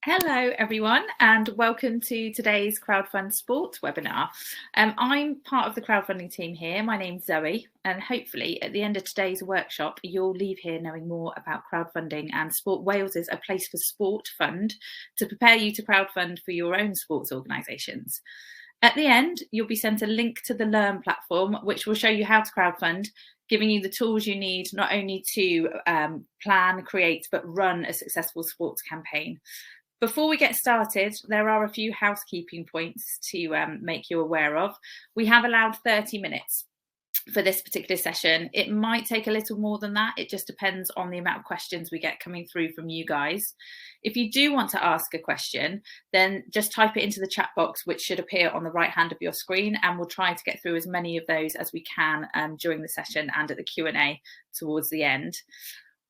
Hello everyone and welcome to today's Crowdfund Sport webinar. I'm part of the crowdfunding team here. My name's Zoe, and hopefully at the end of today's workshop you'll leave here knowing more about crowdfunding and Sport Wales is a place for sport fund to prepare you to crowdfund for your own sports organisations. At the end you'll be sent a link to the Learn platform which will show you how to crowdfund, giving you the tools you need not only to plan, create but run a successful sports campaign. Before we get started, there are a few housekeeping points to make you aware of. We have allowed 30 minutes for this particular session. It might take a little more than that. It just depends on the amount of questions we get coming through from you guys. If you do want to ask a question, then just type it into the chat box, which should appear on the right hand of your screen, and we'll try to get through as many of those as we can during the session and at the Q&A towards the end.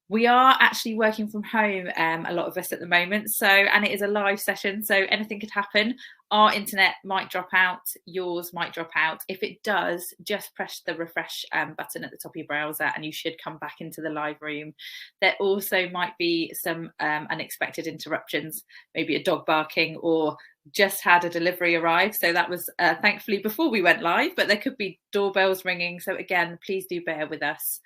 We are actually working from home, a lot of us at the moment, and it is a live session, so anything could happen. Our internet might drop out, yours might drop out. If it does, just press the refresh button at the top of your browser and you should come back into the live room. There also might be some unexpected interruptions, maybe a dog barking or just had a delivery arrive. So that was thankfully before we went live, but there could be doorbells ringing. So again, please do bear with us.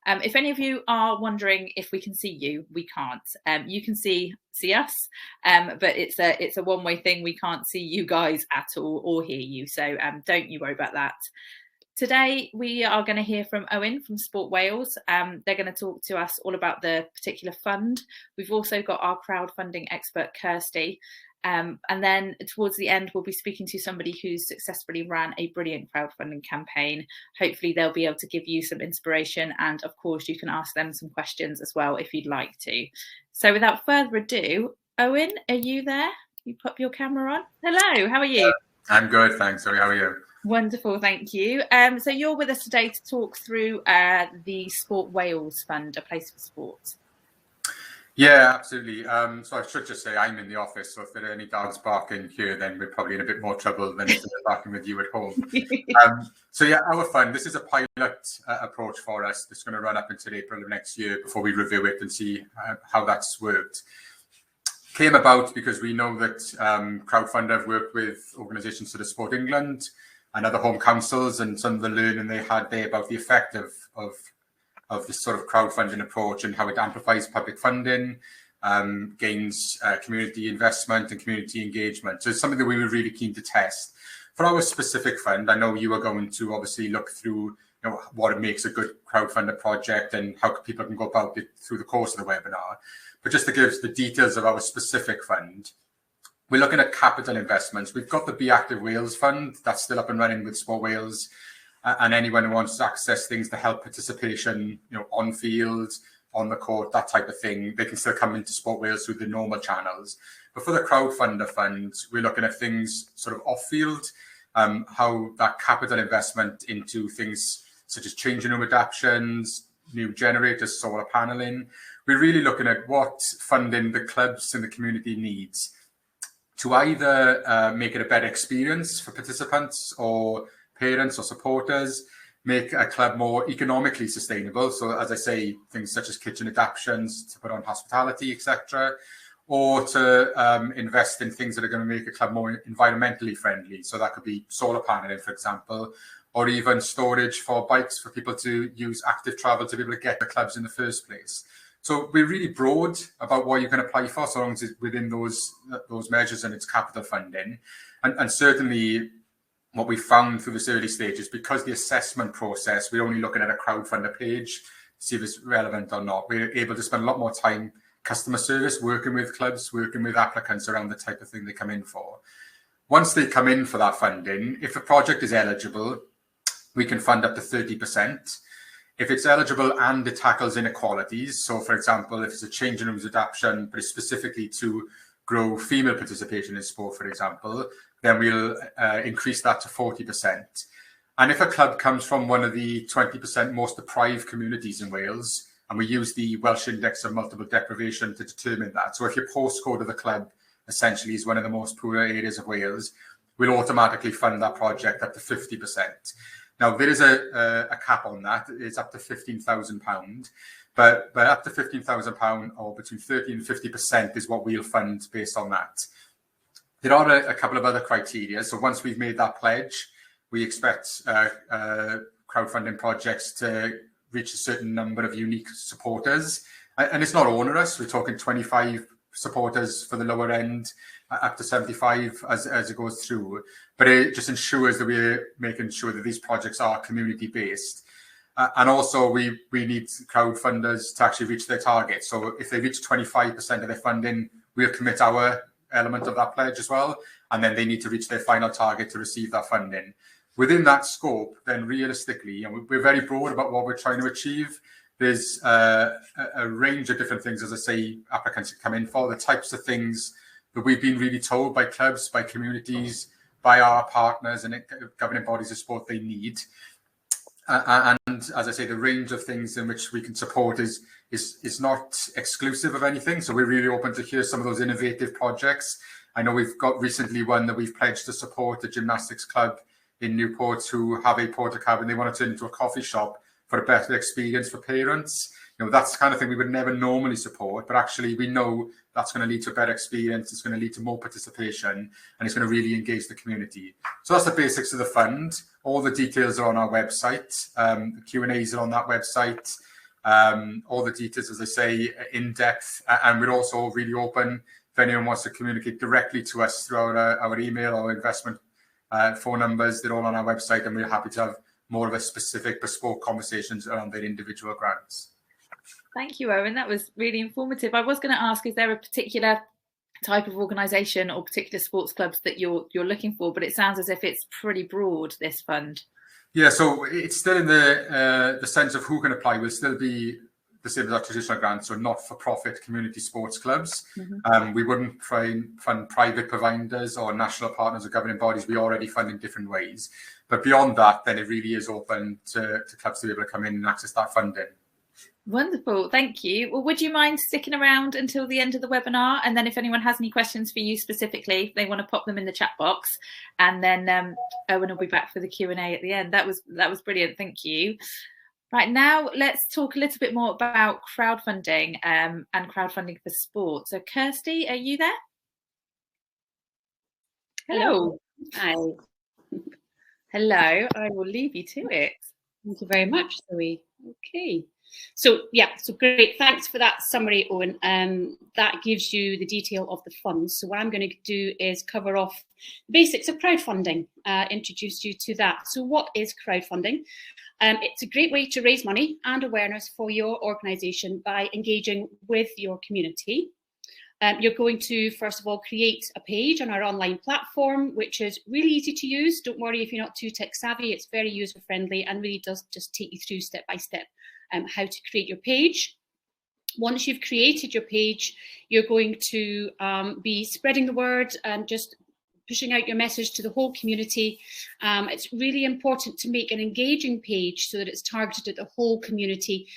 If any of you are wondering if we can see you, we can't. You can see us, but it's a one-way thing. We can't see you guys at all or hear you, so don't you worry about that. Today we are going to hear from Owen from Sport Wales. They're going to talk to us all about the particular fund. We've also got our crowdfunding expert Kirsty. And then towards the end, we'll be speaking to somebody who's successfully ran a brilliant crowdfunding campaign. Hopefully they'll be able to give you some inspiration. And of course, you can ask them some questions as well if you'd like to. So without further ado, Owen, are you there? You pop your camera on. Hello, how are you? I'm good, thanks. Sorry, how are you? Wonderful, thank you. So you're with us today to talk through the Sport Wales Fund, a place for sport. Yeah, absolutely. So I should just say I'm in the office, so if there are any dogs barking here, then we're probably in a bit more trouble than if they're barking with you at home. So yeah, our fund, this is a pilot approach for us that's going to run up until April of next year before we review it and see how that's worked. Came about because we know that Crowdfunder have worked with organisations such as Sport England and other home councils, and some of the learning they had there about the effect of this sort of crowdfunding approach and how it amplifies public funding, gains community investment and community engagement. So it's something that we were really keen to test. For our specific fund, I know you are going to obviously look through what makes a good crowdfunder project and how people can go about it through the course of the webinar. But just to give the details of our specific fund, we're looking at capital investments. We've got the Be Active Wales Fund that's still up and running with Sport Wales. And anyone who wants to access things to help participation, on field, on the court, that type of thing, they can still come into Sport Wales through the normal channels. But for the crowdfunder fund, we're looking at things sort of off field, how that capital investment into things such as changing room adaptations, new generators, solar paneling. We're really looking at what funding the clubs and the community needs to either make it a better experience for participants or parents or supporters, make a club more economically sustainable. So as I say, things such as kitchen adaptations, to put on hospitality, etc., or to invest in things that are going to make a club more environmentally friendly. So that could be solar paneling, for example, or even storage for bikes for people to use active travel to be able to get the clubs in the first place. So we're really broad about what you can apply for, so long as it's within those measures and it's capital funding. And certainly, what we found through this early stages, because the assessment process, we're only looking at a crowdfunder page to see if it's relevant or not. We're able to spend a lot more time customer service, working with clubs, working with applicants around the type of thing they come in for. Once they come in for that funding, if a project is eligible, we can fund up to 30%. If it's eligible and it tackles inequalities, so for example, if it's a changing rooms adaptation, but it's specifically to grow female participation in sport, for example, then we'll increase that to 40%. And if a club comes from one of the 20% most deprived communities in Wales, and we use the Welsh Index of Multiple Deprivation to determine that. So if your postcode of the club essentially is one of the most poor areas of Wales, we'll automatically fund that project up to 50%. Now, there is a cap on that. It's up to £15,000. but up to £15,000 or between 30 and 50% is what we'll fund based on that. There are a couple of other criteria. So once we've made that pledge, we expect crowdfunding projects to reach a certain number of unique supporters. And it's not onerous. We're talking 25 supporters for the lower end, up to 75 as it goes through. But it just ensures that we're making sure that these projects are community-based. And also, we need crowdfunders to actually reach their target. So if they reach 25% of their funding, we'll commit our element of that pledge as well. And then they need to reach their final target to receive that funding. Within that scope, then realistically, and we're very broad about what we're trying to achieve. There's a range of different things, as I say, applicants come in for. The types of things that we've been really told by clubs, by communities, by our partners and governing bodies of sport they need. And as I say, the range of things in which we can support is not exclusive of anything. So we're really open to hear some of those innovative projects. I know we've got recently one that we've pledged to support a gymnastics club in Newport who have a porta cabin. They want to turn into a coffee shop for a better experience for parents. That's the kind of thing we would never normally support, but actually we know that's going to lead to a better experience. It's going to lead to more participation, and it's going to really engage the community. So that's the basics of the fund. All the details are on our website. The Q&As are on that website. All the details, as I say, in depth, and we're also really open if anyone wants to communicate directly to us through our email or investment phone numbers. They're all on our website, and we're happy to have more of a specific bespoke conversations around their individual grants. Thank you, Owen. That was really informative. I was going to ask, is there a particular type of organisation or particular sports clubs that you're looking for? But it sounds as if it's pretty broad, this fund. Yeah, so it's still in the sense of who can apply will still be the same as our traditional grants, so not-for-profit community sports clubs. Mm-hmm. We wouldn't try and fund private providers or national partners or governing bodies. We already fund in different ways. But beyond that, then it really is open to clubs to be able to come in and access that funding. Wonderful, thank you. Well, would you mind sticking around until the end of the webinar? And then if anyone has any questions for you specifically, they want to pop them in the chat box. And then Owen will be back for the Q&A at the end. That was brilliant, thank you. Right, now let's talk a little bit more about crowdfunding and crowdfunding for sport. So Kirsty, are you there? Hello. Hi. Hello, I will leave you to it. Thank you very much, Zoe. Okay. So great. Thanks for that summary, Owen. That gives you the detail of the funds. So what I'm going to do is cover off the basics of crowdfunding, introduce you to that. So what is crowdfunding? It's a great way to raise money and awareness for your organisation by engaging with your community. You're going to, first of all, create a page on our online platform, which is really easy to use. Don't worry if you're not too tech savvy. It's very user friendly and really does just take you through step by step how to create your page. Once you've created your page, you're going to be spreading the word and just pushing out your message to the whole community. It's really important to make an engaging page so that it's targeted at the whole community.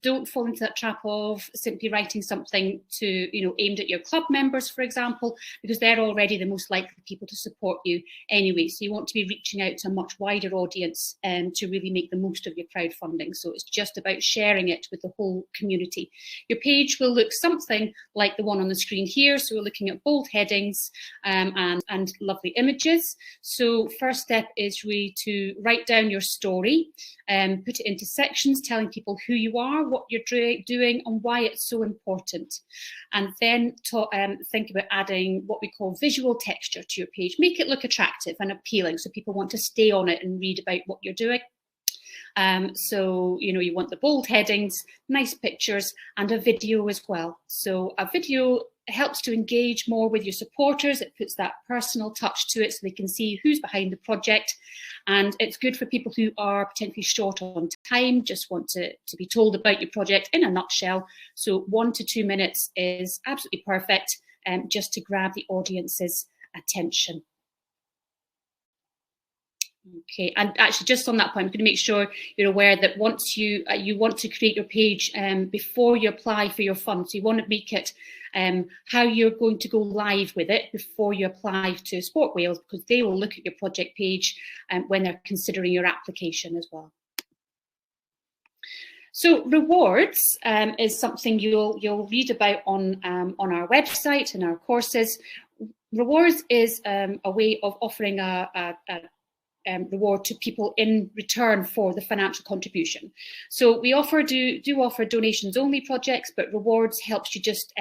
Don't fall into that trap of simply writing something aimed at your club members, for example, because they're already the most likely people to support you anyway. So you want to be reaching out to a much wider audience to really make the most of your crowdfunding. So it's just about sharing it with the whole community. Your page will look something like the one on the screen here. So we're looking at bold headings and lovely images. So first step is really to write down your story and put it into sections, telling people who you are, what you're doing and why it's so important. And then think about adding what we call visual texture to your page. Make it look attractive and appealing so people want to stay on it and read about what you're doing. So, you want the bold headings, nice pictures and a video as well. So a video helps to engage more with your supporters. It puts that personal touch to it so they can see who's behind the project. And it's good for people who are potentially short on time, just want to be told about your project in a nutshell. So 1 to 2 minutes is absolutely perfect just to grab the audience's attention. Okay, and actually just on that point, I'm going to make sure you're aware that once you want to create your page before you apply for your funds, so you want to make it how you're going to go live with it before you apply to Sport Wales, because they will look at your project page when they're considering your application as well. So rewards is something you'll read about on our website and our courses. Rewards is a way of offering a reward to people in return for the financial contribution. So we do offer donations only projects, but rewards helps you just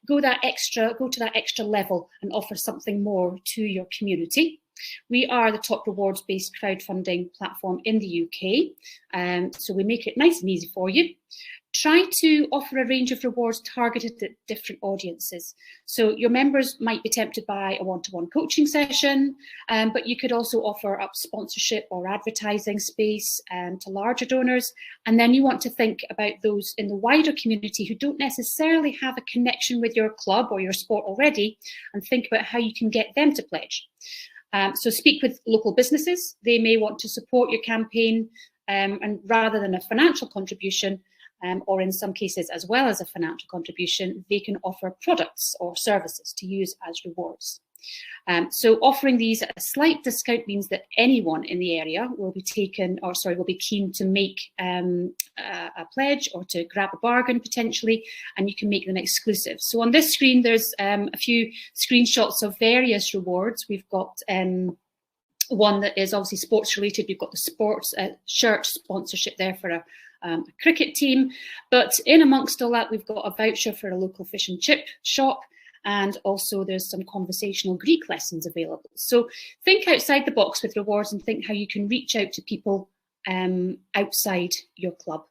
go to that extra level and offer something more to your community. We are the top rewards-based crowdfunding platform in the UK, so we make it nice and easy for you. Try to offer a range of rewards targeted at different audiences. So your members might be tempted by a one-to-one coaching session, but you could also offer up sponsorship or advertising space to larger donors. And then you want to think about those in the wider community who don't necessarily have a connection with your club or your sport already, and think about how you can get them to pledge. So speak with local businesses. They may want to support your campaign, and rather than a financial contribution, or in some cases as well as a financial contribution, they can offer products or services to use as rewards. So offering these at a slight discount means that anyone in the area will be keen to make a pledge or to grab a bargain potentially, and you can make them exclusive. So on this screen, there's a few screenshots of various rewards. We've got one that is obviously sports related. We've got the sports shirt sponsorship there for a cricket team, but in amongst all that, we've got a voucher for a local fish and chip shop, and also there's some conversational Greek lessons available. So think outside the box with rewards and think how you can reach out to people outside your club.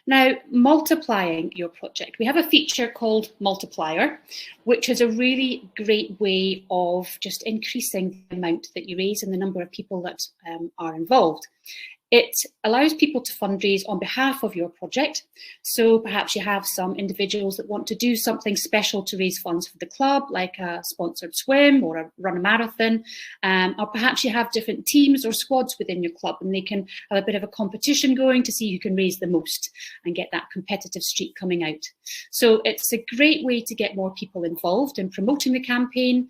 Now, multiplying your project. We have a feature called Multiplier, which is a really great way of just increasing the amount that you raise and the number of people that are involved. It allows people to fundraise on behalf of your project. So perhaps you have some individuals that want to do something special to raise funds for the club, like a sponsored swim or run a marathon. Or perhaps you have different teams or squads within your club, and they can have a bit of a competition going to see who can raise the most and get that competitive streak coming out. So it's a great way to get more people involved in promoting the campaign,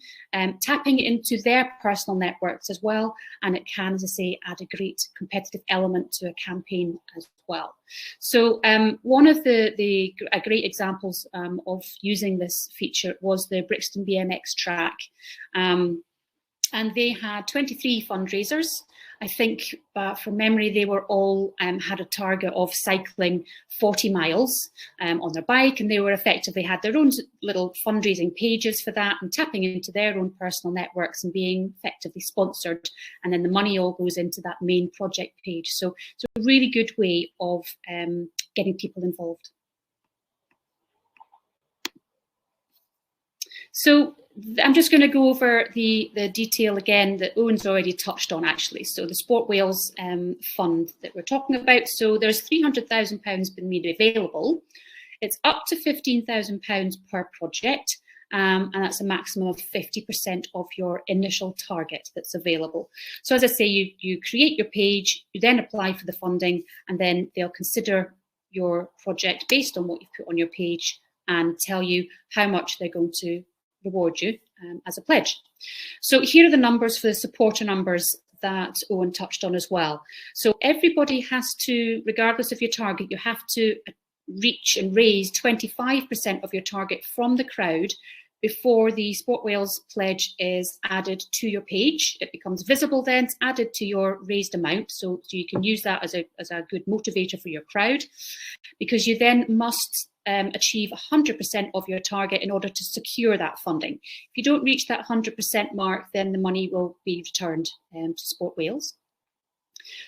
tapping into their personal networks as well. And it can, as I say, add a great competitive element to a campaign as well. So one of the great examples of using this feature was the Brixton BMX track. And they had 23 fundraisers. I think from memory, they were all had a target of cycling 40 miles on their bike, and they were effectively had their own little fundraising pages for that and tapping into their own personal networks and being effectively sponsored. And then the money all goes into that main project page. So it's a really good way of getting people involved. So I'm just going to go over the detail again that Owen's already touched on, actually. So the Sport Wales fund that we're talking about. So there's £300,000 been made available. It's up to £15,000 per project, and that's a maximum of 50% of your initial target that's available. So as I say, you create your page, you then apply for the funding, and then they'll consider your project based on what you've put on your page and tell you how much they're going to reward you as a pledge. So here are the numbers for the supporter numbers that Owen touched on as well. So everybody has to, regardless of your target, you have to reach and raise 25% of your target from the crowd before the Sport Wales pledge is added to your page. It becomes visible then, it's added to your raised amount. So you can use that as a good motivator for your crowd, because you then must achieve 100% of your target in order to secure that funding. If you don't reach that 100% mark, then the money will be returned to Sport Wales.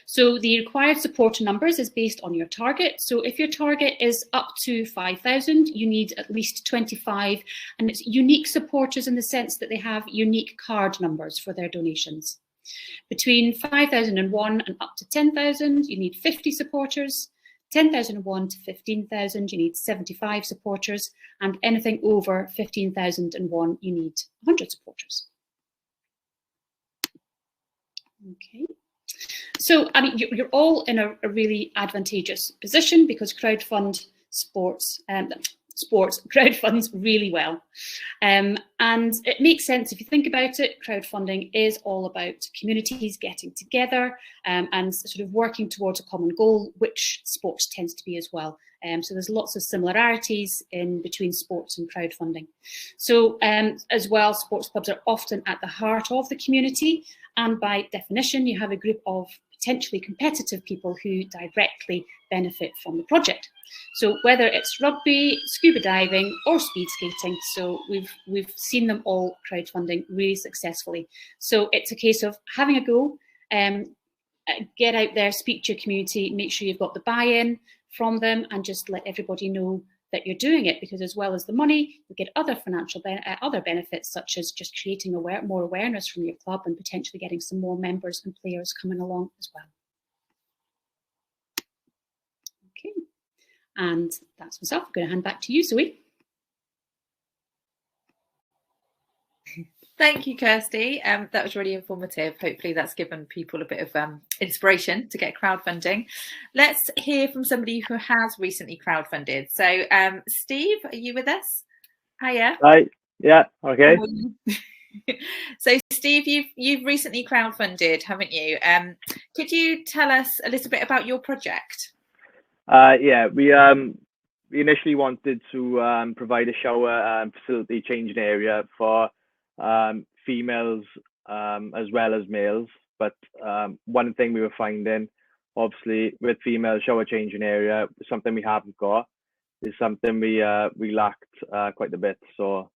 So the required supporter numbers is based on your target. So if your target is up to 5,000, you need at least 25, and it's unique supporters in the sense that they have unique card numbers for their donations. Between 5,001 and up to 10,000, you need 50 supporters. 10,001 to 15,000, you need 75 supporters, and anything over 15,001, you need 100 supporters. Okay. So, I mean, you're all in a really advantageous position because sport crowdfunds really well. And it makes sense if you think about it. Crowdfunding is all about communities getting together and sort of working towards a common goal, which sports tends to be as well. So there's lots of similarities in between sports and crowdfunding. So as well, sports clubs are often at the heart of the community, and by definition, you have a group of potentially competitive people who directly benefit from the project. So whether it's rugby, scuba diving, or speed skating, so we've seen them all crowdfunding really successfully. So it's a case of having a go, get out there, speak to your community, make sure you've got the buy-in from them, and just let everybody know that you're doing it, because as well as the money, you get other financial other benefits, such as just creating more awareness from your club and potentially getting some more members and players coming along as well. Okay, and that's myself. I'm going to hand back to you, Zoe. Thank you, Kirsty. That was really informative. Hopefully that's given people a bit of inspiration to get crowdfunding. Let's hear from somebody who has recently crowdfunded. So Steve, are you with us? Hiya. Hi. Yeah, okay. So Steve, you've recently crowdfunded, haven't you? Could you tell us a little bit about your project? Yeah, we initially wanted to provide a shower facility changing area for females as well as males, but one thing we were finding, obviously, with female shower changing area, something we haven't got, is something we lacked quite a bit, so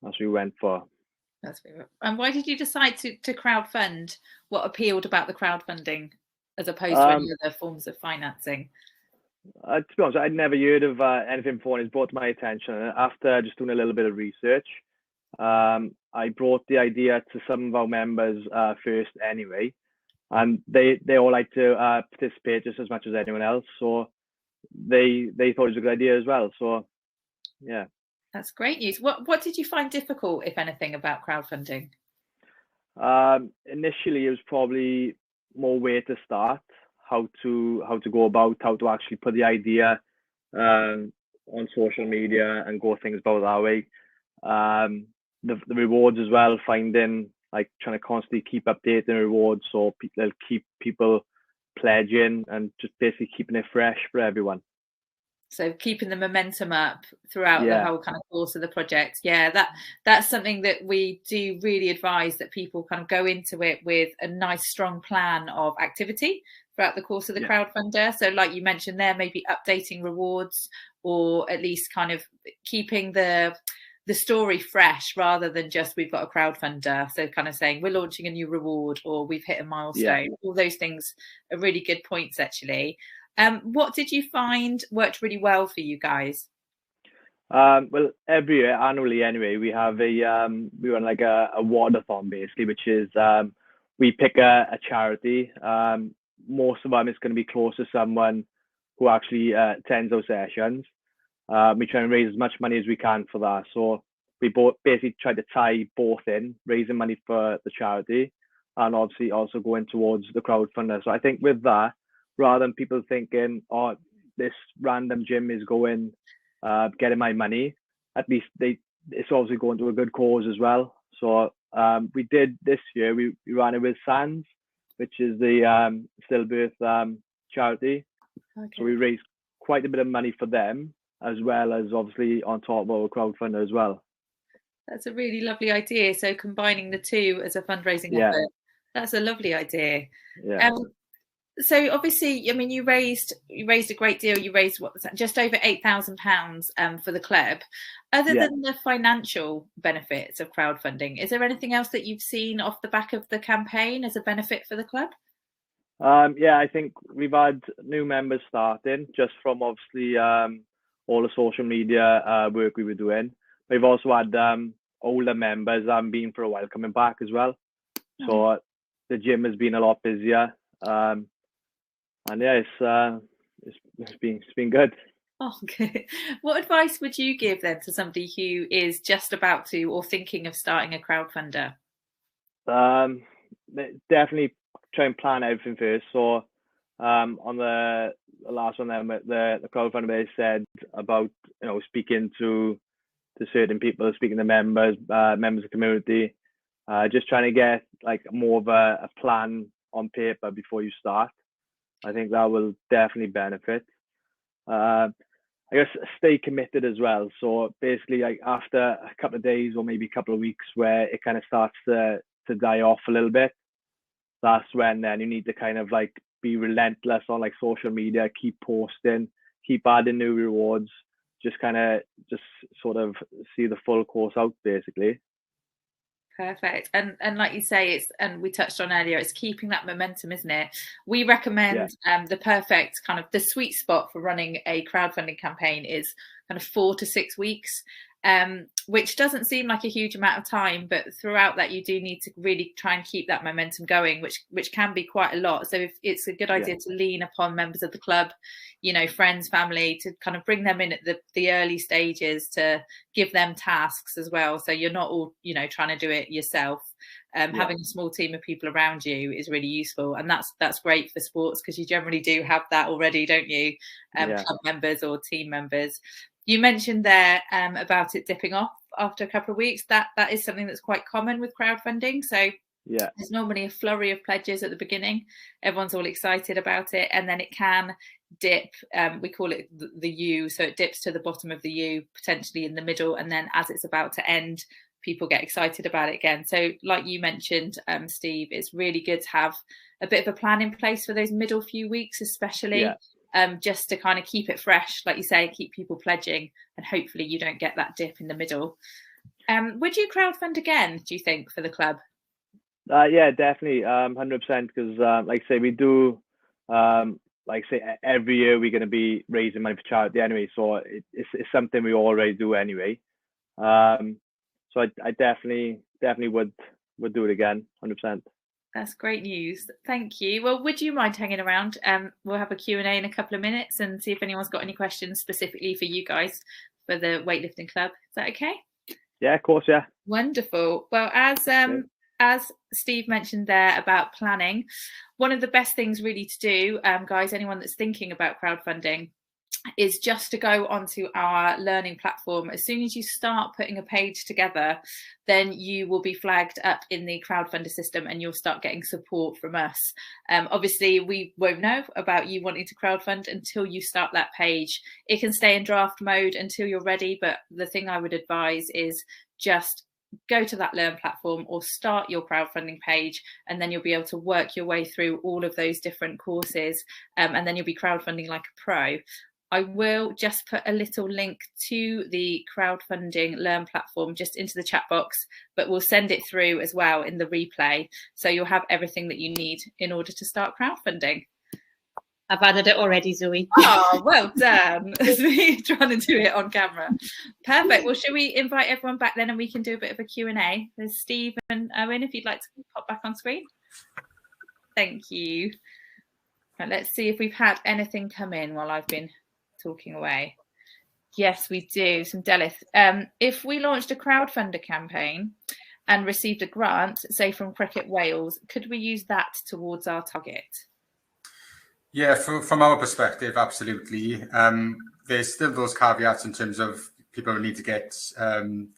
that's what we went for. And why did you decide to crowdfund? What appealed about the crowdfunding as opposed to any other forms of financing? To be honest, I'd never heard of anything before, and it's brought to my attention. After just doing a little bit of research, I brought the idea to some of our members first anyway, and they all like to participate just as much as anyone else, so they thought it was a good idea as well. So yeah, that's great news. What did you find difficult, if anything, about crowdfunding? Initially, it was probably more where to start, how to go about, how to actually put the idea on social media and go things about that way. The rewards as well, finding, like, trying to constantly keep updating rewards so they'll keep people pledging and just basically keeping it fresh for everyone. So keeping the momentum up throughout the whole kind of course of the project. Yeah, that's something that we do really advise, that people kind of go into it with a nice strong plan of activity throughout the course of the crowdfunder. So like you mentioned there, maybe updating rewards, or at least kind of keeping the story fresh rather than just we've got a crowdfunder. So kind of saying we're launching a new reward or we've hit a milestone. All those things are really good points, actually. What did you find worked really well for you guys? Well, every year, annually anyway, we have we run like a wadathon basically, which is we pick a charity. Most of them is going to be close to someone who actually attends those sessions. We try and raise as much money as we can for that. So we basically try to tie both in, raising money for the charity and obviously also going towards the crowdfunder. So I think with that, rather than people thinking, oh, this random gym is going, getting my money, at least it's obviously going to a good cause as well. So we did this year, we ran it with SANS, which is the stillbirth charity. Okay. So we raised quite a bit of money for them, as well as obviously on top of our crowdfunder as well. That's a really lovely idea. So combining the two as a fundraising effort, that's a lovely idea. Yeah. So obviously, I mean, you raised a great deal. You raised, what was that, just over £8,000 for the club. Other than the financial benefits of crowdfunding, is there anything else that you've seen off the back of the campaign as a benefit for the club? Yeah, I think we've had new members starting just from obviously all the social media work we were doing. We've also had older members that haven't been for a while coming back as well. So the gym has been a lot busier. And yeah, it's been good. Oh, good. What advice would you give then to somebody who is just about to or thinking of starting a crowdfunder? Definitely try and plan everything first. So on the the last one there, the crowdfunder base said about, you know, speaking to certain people, speaking to members of the community, just trying to get like more of a plan on paper before you start. I think that will definitely benefit. I guess stay committed as well. So basically, like after a couple of days or maybe a couple of weeks where it kind of starts to die off a little bit, that's when then you need to kind of like be relentless on like social media, keep posting, keep adding new rewards, just sort of see the full course out basically. Perfect. And like you say, and we touched on earlier, it's keeping that momentum, isn't it? We recommend the perfect kind of the sweet spot for running a crowdfunding campaign is kind of 4 to 6 weeks, which doesn't seem like a huge amount of time, but throughout that you do need to really try and keep that momentum going, which can be quite a lot. So if it's a good idea to lean upon members of the club, you know, friends, family, to kind of bring them in at the early stages, to give them tasks as well. So you're not all, you know, trying to do it yourself. Having a small team of people around you is really useful, and that's great for sports because you generally do have that already, don't you? Club members or team members. You mentioned there about it dipping off after a couple of weeks. That is something that's quite common with crowdfunding. So there's normally a flurry of pledges at the beginning. Everyone's all excited about it, and then it can dip. We call it the U. So it dips to the bottom of the U, potentially in the middle, and then as it's about to end, people get excited about it again. So like you mentioned, Steve, it's really good to have a bit of a plan in place for those middle few weeks, especially. Just to kind of keep it fresh, like you say, keep people pledging, and hopefully you don't get that dip in the middle. Would you crowdfund again, do you think, for the club? Yeah, definitely, 100%. Because like I say, we do, like say every year we're going to be raising money for charity anyway, so it's something we already do anyway. So I definitely would do it again, 100%. That's great news. Thank you. Well, would you mind hanging around? We'll have a Q&A in a couple of minutes and see if anyone's got any questions specifically for you guys for the weightlifting club. Is that okay? Yeah, of course, yeah. Wonderful. Well, as Steve mentioned there about planning, one of the best things really to do, guys, anyone that's thinking about crowdfunding, is just to go onto our learning platform. As soon as you start putting a page together, then you will be flagged up in the crowdfunder system and you'll start getting support from us. Obviously, we won't know about you wanting to crowdfund until you start that page. It can stay in draft mode until you're ready, but the thing I would advise is just go to that learn platform or start your crowdfunding page, and then you'll be able to work your way through all of those different courses, and then you'll be crowdfunding like a pro. I will just put a little link to the crowdfunding learn platform just into the chat box, but we'll send it through as well in the replay. So you'll have everything that you need in order to start crowdfunding. I've added it already, Zoe. Oh, well done. It's me trying to do it on camera. Perfect. Well, should we invite everyone back then and we can do a bit of a Q&A? There's Steve and Owen, if you'd like to pop back on screen. Thank you. Right, let's see if we've had anything come in while I've been talking away. Yes, we do. Some Delith. If we launched a crowdfunder campaign and received a grant, say from Cricket Wales, could we use that towards our target? Yeah, from our perspective, absolutely. There's still those caveats in terms of people need to get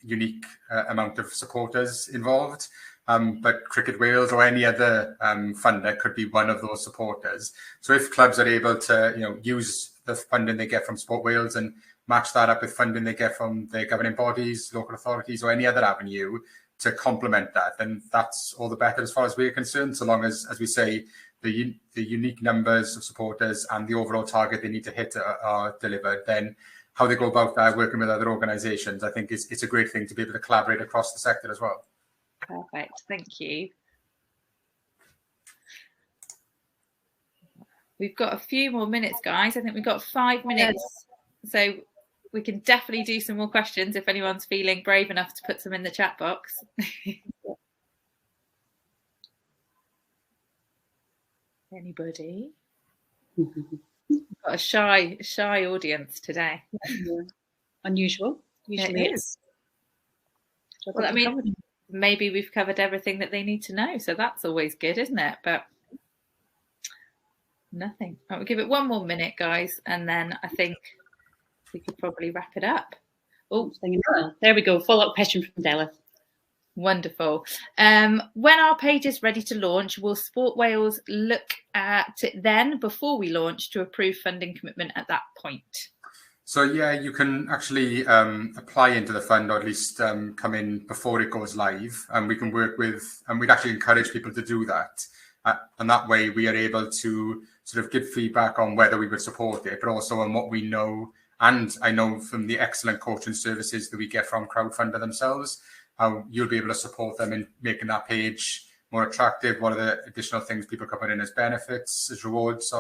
unique amount of supporters involved. But Cricket Wales or any other funder could be one of those supporters. So if clubs are able to, use the funding they get from Sport Wales and match that up with funding they get from their governing bodies, local authorities, or any other avenue to complement that, then that's all the better as far as we're concerned. So long as we say, the unique numbers of supporters and the overall target they need to hit are delivered, then how they go about that, working with other organisations, I think it's a great thing to be able to collaborate across the sector as well. Perfect. Thank you. We've got a few more minutes, guys. I think we've got 5 minutes. So we can definitely do some more questions if anyone's feeling brave enough to put some in the chat box. Anybody? We've got a shy audience today. Yeah. Unusual. Usually it is. Well, I mean, maybe we've covered everything that they need to know, so that's always good, isn't it? But Nothing. Right, we'll give it one more minute, guys, and then I think we could probably wrap it up. Oh, there we go. Follow-up question from Della. Wonderful. When our page is ready to launch, will Sport Wales look at it then before we launch to approve funding commitment at that point? So yeah, you can actually apply into the fund, or at least come in before it goes live, and we can work with, and we'd actually encourage people to do that. And that way we are able to sort of give feedback on whether we would support it, but also on what we know. And I know from the excellent coaching services that we get from Crowdfunder themselves, how you'll be able to support them in making that page more attractive. What are the additional things people can put in as benefits, as rewards,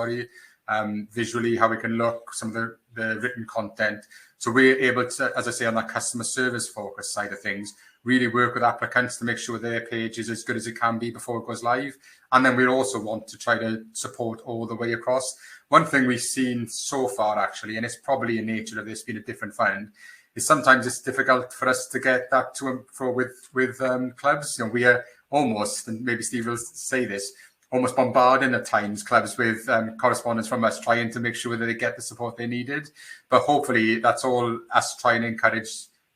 visually, how we can look, some of the written content. So we're able to, as I say, on that customer service focus side of things, really work with applicants to make sure their page is as good as it can be before it goes live. And then we also want to try to support all the way across. One thing we've seen so far, actually, and it's probably in nature of this being a different fund, is sometimes it's difficult for us to get that to and fro with clubs. You know, we are almost, and maybe Steve will say this, almost bombarding at times clubs with correspondence from us trying to make sure that they get the support they needed. But hopefully that's all us trying to encourage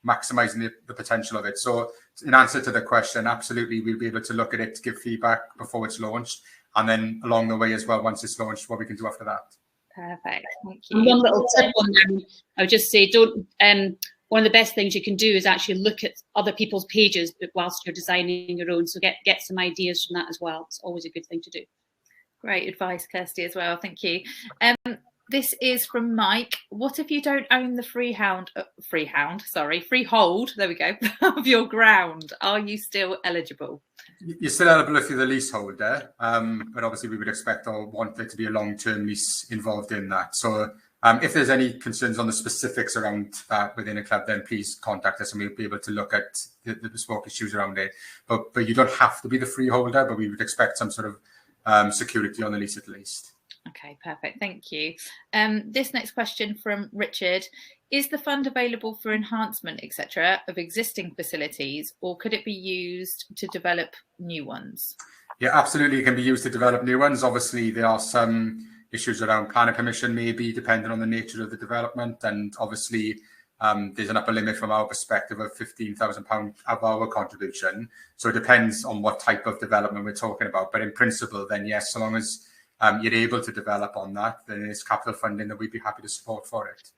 maximizing the potential of it. So in answer to the question, absolutely, we'll be able to look at it, to give feedback before it's launched. And then along the way as well, once it's launched, what we can do after that. Perfect. Thank you. And one little tip on that, I would just say, one of the best things you can do is actually look at other people's pages whilst you're designing your own. So get some ideas from that as well. It's always a good thing to do. Great advice, Kirsty, as well. Thank you. This is from Mike. What if you don't own the freehold, there we go, of your ground? Are you still eligible? You're still eligible if you're the leaseholder, but obviously we would expect or want there to be a long-term lease involved in that. So if there's any concerns on the specifics around that within a club, then please contact us and we'll be able to look at the bespoke issues around it. But you don't have to be the freeholder, but we would expect some sort of security on the lease at least. Okay, perfect. Thank you. This next question from Richard. Is the fund available for enhancement, etc., of existing facilities, or could it be used to develop new ones? Yeah, absolutely. It can be used to develop new ones. Obviously, there are some issues around planning permission, maybe, depending on the nature of the development. And obviously, there's an upper limit from our perspective of £15,000 of our contribution. So it depends on what type of development we're talking about. But in principle, then yes, so long as you're able to develop on that, then it's capital funding that we'd be happy to support for it.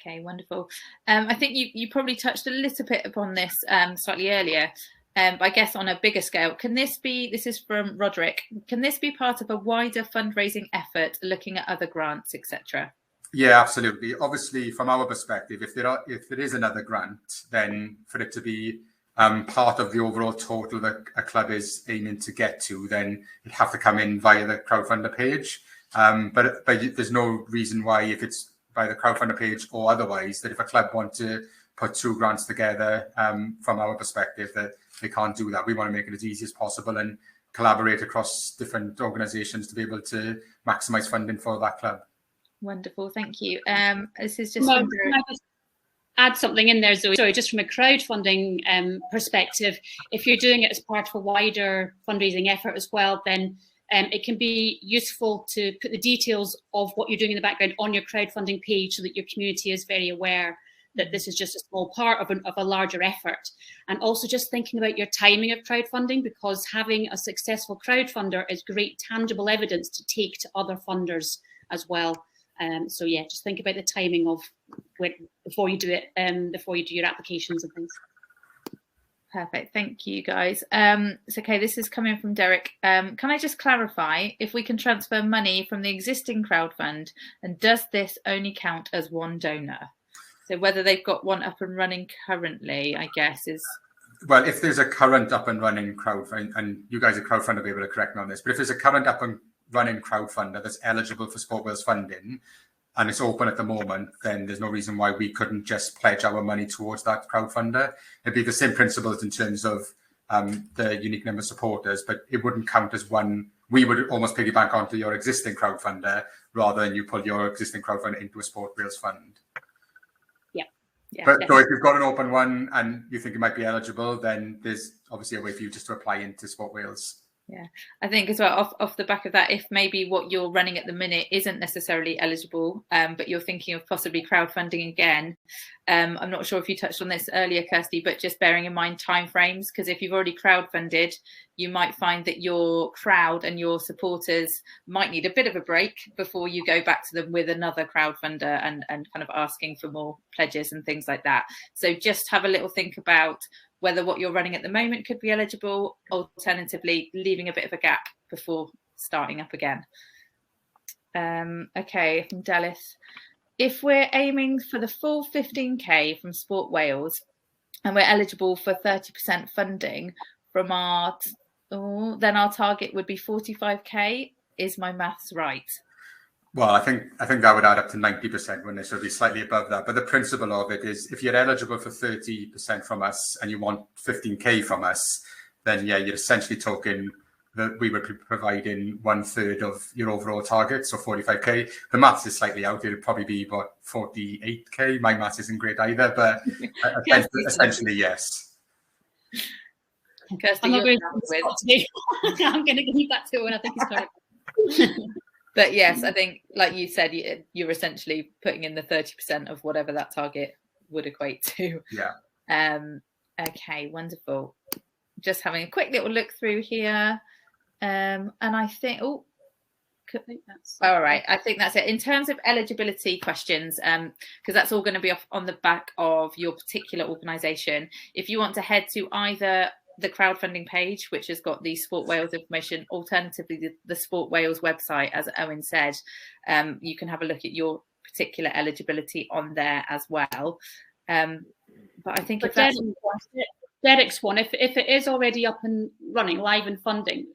Okay, wonderful. I think you probably touched a little bit upon this slightly earlier, but I guess on a bigger scale, this is from Roderick, can this be part of a wider fundraising effort looking at other grants, etc.? Yeah, absolutely. Obviously, from our perspective, if there is another grant, then for it to be part of the overall total that a club is aiming to get to, then it'd have to come in via the Crowdfunder page. But there's no reason why, if it's by the Crowdfunder page or otherwise, that if a club want to put two grants together, from our perspective, that they can't do that. We want to make it as easy as possible and collaborate across different organisations to be able to maximise funding for that club. Wonderful, thank you. This is just can I just add something in there, Zoe? Sorry, just from a crowdfunding perspective, if you're doing it as part of a wider fundraising effort as well, then it can be useful to put the details of what you're doing in the background on your crowdfunding page so that your community is very aware that this is just a small part of a larger effort. And also just thinking about your timing of crowdfunding, because having a successful crowdfunder is great tangible evidence to take to other funders as well. So yeah, just think about the timing of before you do it, before you do your applications and things. Perfect. Thank you, guys. It's okay. This is coming from Derek. Can I just clarify if we can transfer money from the existing crowdfund, and does this only count as one donor? So whether they've got one up and running currently, I guess is. Well, if there's a current up and running crowdfund, and you guys at Crowdfunder will be able to correct me on this, but if there's a current up and running crowdfunder that's eligible for Sport Wales funding, and it's open at the moment, then there's no reason why we couldn't just pledge our money towards that crowdfunder. It'd be the same principles in terms of the unique number of supporters, but it wouldn't count as one. We would almost piggyback onto your existing crowdfunder rather than you pull your existing crowdfunder into a Sport Wales fund. Yeah. But so if you've got an open one and you think it might be eligible, then there's obviously a way for you just to apply into Sport Wales Yeah, I think as well, off the back of that, if maybe what you're running at the minute isn't necessarily eligible, but you're thinking of possibly crowdfunding again, I'm not sure if you touched on this earlier, Kirsty, but just bearing in mind timeframes, because if you've already crowdfunded, you might find that your crowd and your supporters might need a bit of a break before you go back to them with another crowdfunder and kind of asking for more pledges and things like that. So just have a little think about whether what you're running at the moment could be eligible, alternatively leaving a bit of a gap before starting up again. Okay, from Dallas. If we're aiming for the full 15k from Sport Wales and we're eligible for 30% funding from our, then our target would be 45k. Is my maths right? Well, I think that would add up to 90%, wouldn't it? So it'd be slightly above that. But the principle of it is, if you're eligible for 30% from us and you want 15k from us, then yeah, you're essentially talking that we would be providing 1/3 of your overall target, so 45k. The maths is slightly out. It'd probably be about 48k. My maths isn't great either, but essentially yes. Kirsty, I'm not going to I'm going to give that to one. I think it's correct. But yes, I think, like you said, you're essentially putting in the 30% of whatever that target would equate to. Yeah. Okay, wonderful. Just having a quick little look through here. And I think, all right, I think that's it. In terms of eligibility questions, because that's all going to be on the back of your particular organisation. If you want to head to either the crowdfunding page, which has got the Sport Wales information, alternatively the Sport Wales website, as Owen said, you can have a look at your particular eligibility on there as well. But I think if that's Derek's one, if it is already up and running, live and funding,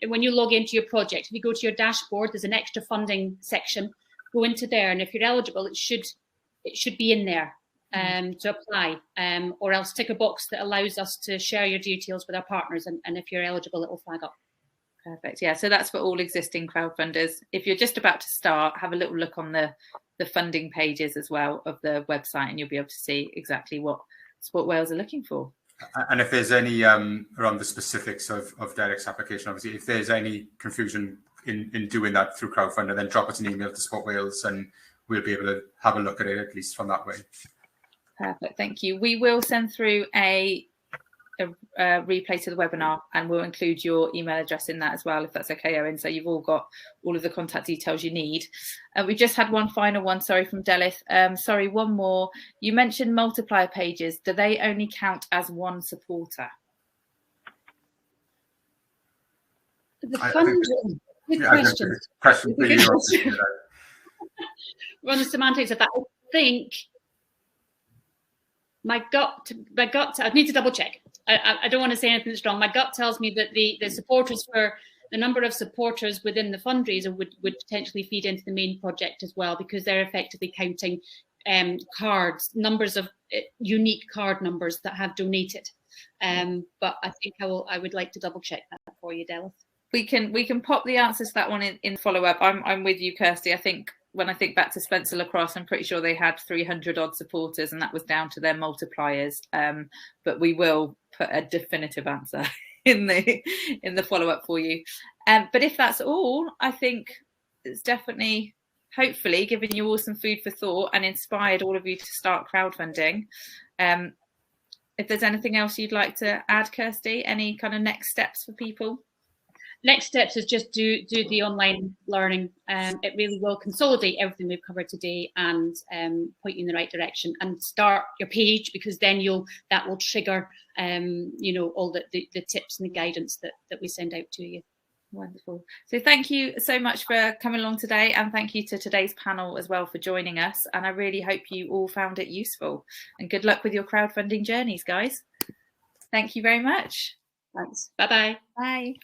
when you log into your project, if you go to your dashboard, there's an extra funding section. Go into there, and if you're eligible, it should be in there. To apply, or else tick a box that allows us to share your details with our partners, and if you're eligible, it will flag up. Perfect. Yeah, so that's for all existing crowdfunders. If you're just about to start, have a little look on the funding pages as well of the website, and you'll be able to see exactly what Sport Wales are looking for. And if there's any around the specifics of Derek's application, obviously, if there's any confusion in doing that through crowdfunder, then drop us an email to Sport Wales and we'll be able to have a look at it, at least from that way. Perfect, thank you. We will send through a replay to the webinar, and we'll include your email address in that as well, if that's okay, Owen. So you've all got all of the contact details you need. We just had one final one, sorry, from Delith. Sorry, one more. You mentioned multiplier pages. Do they only count as one supporter? The fund. Good question. Question for you. We're on the semantics of that. I think my gut, I need to double check. I don't want to say anything that's wrong. My gut tells me that the supporters, for the number of supporters within the fundraiser would potentially feed into the main project as well, because they're effectively counting cards, numbers of unique card numbers that have donated. But I think I would like to double check that for you, Delith. We can pop the answers to that one in follow up. I'm with you, Kirsty. I think when I think back to Spencer Lacrosse, I'm pretty sure they had 300 odd supporters, and that was down to their multipliers. But we will put a definitive answer in the follow up for you. But if that's all, I think it's definitely, hopefully, given you all some food for thought and inspired all of you to start crowdfunding. If there's anything else you'd like to add, Kirsty, any kind of next steps for people? Next steps is just do the online learning. It really will consolidate everything we've covered today and point you in the right direction, and start your page, because then that will trigger all the tips and the guidance that we send out to you. Wonderful. So thank you so much for coming along today, and thank you to today's panel as well for joining us. And I really hope you all found it useful, and good luck with your crowdfunding journeys, guys. Thank you very much. Thanks. Bye-bye. Bye.